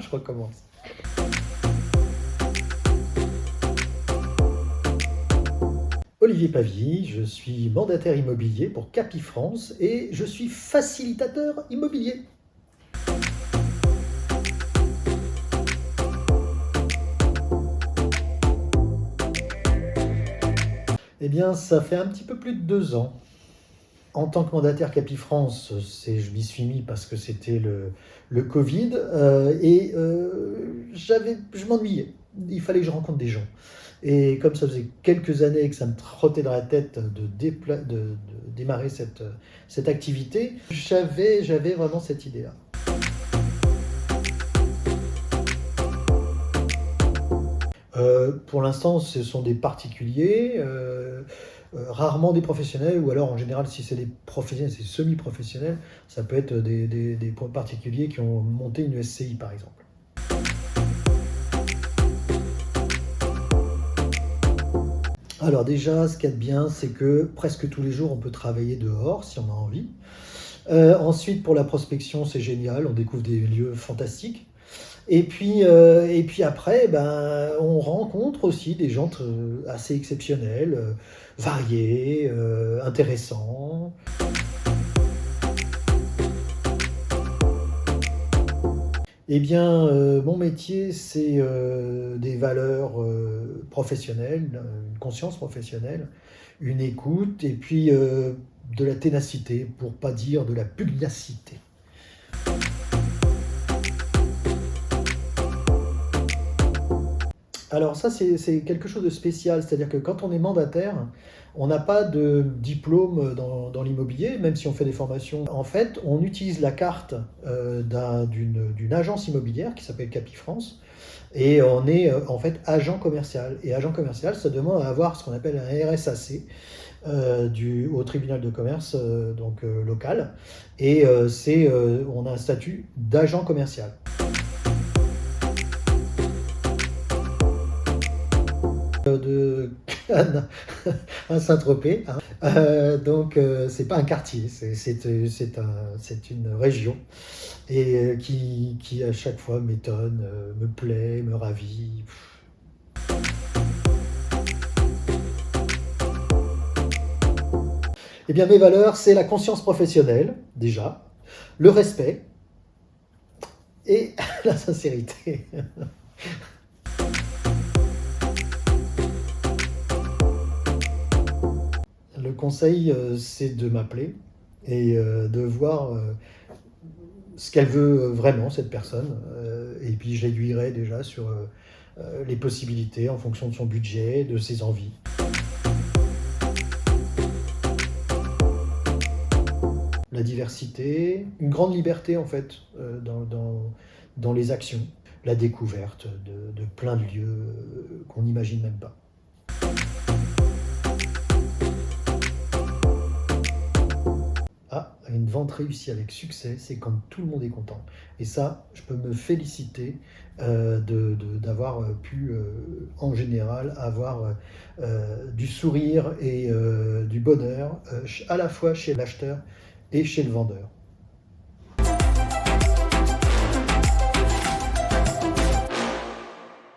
Je recommence. Olivier Pavie, je suis mandataire immobilier pour Capifrance et je suis facilitateur immobilier. Eh bien, ça fait un petit peu plus de 2 ans. En tant que mandataire Capifrance, je m'y suis mis parce que c'était le Covid et je m'ennuyais. Il fallait que je rencontre des gens. Et comme ça faisait quelques années que ça me trottait dans la tête de démarrer cette activité, j'avais vraiment cette idée-là. Pour l'instant, ce sont des particuliers, rarement des professionnels, ou alors en général, si c'est des professionnels, c'est semi-professionnels, ça peut être des particuliers qui ont monté une SCI par exemple. Alors déjà, ce qu'il y a de bien, c'est que presque tous les jours, on peut travailler dehors si on a envie. Ensuite, pour la prospection, c'est génial, on découvre des lieux fantastiques. Et puis après, ben, on rencontre aussi des gens assez exceptionnels, variés, intéressants. Eh bien, mon métier, c'est des valeurs professionnelles, une conscience professionnelle, une écoute et puis de la ténacité, pour pas dire de la pugnacité. Alors ça, c'est quelque chose de spécial, c'est-à-dire que quand on est mandataire, on n'a pas de diplôme dans l'immobilier, même si on fait des formations. En fait, on utilise la carte d'une agence immobilière qui s'appelle Capifrance, et on est en fait agent commercial. Et agent commercial, ça demande à avoir ce qu'on appelle un RSAC au tribunal de commerce local, et on a un statut d'agent commercial. De Cannes à Saint-Tropez, hein. C'est pas un quartier, c'est une région et qui à chaque fois m'étonne, me plaît, me ravit. Eh bien, mes valeurs, c'est la conscience professionnelle, déjà, le respect et la sincérité. Le conseil, c'est de m'appeler et de voir ce qu'elle veut vraiment, cette personne. Et puis je l'aiguillerai déjà sur les possibilités en fonction de son budget, de ses envies. La diversité, une grande liberté en fait dans les actions, la découverte de plein de lieux qu'on n'imagine même pas. Ah, une vente réussie avec succès, c'est quand tout le monde est content. Et ça, je peux me féliciter d'avoir pu, en général, avoir du sourire et du bonheur, à la fois chez l'acheteur et chez le vendeur.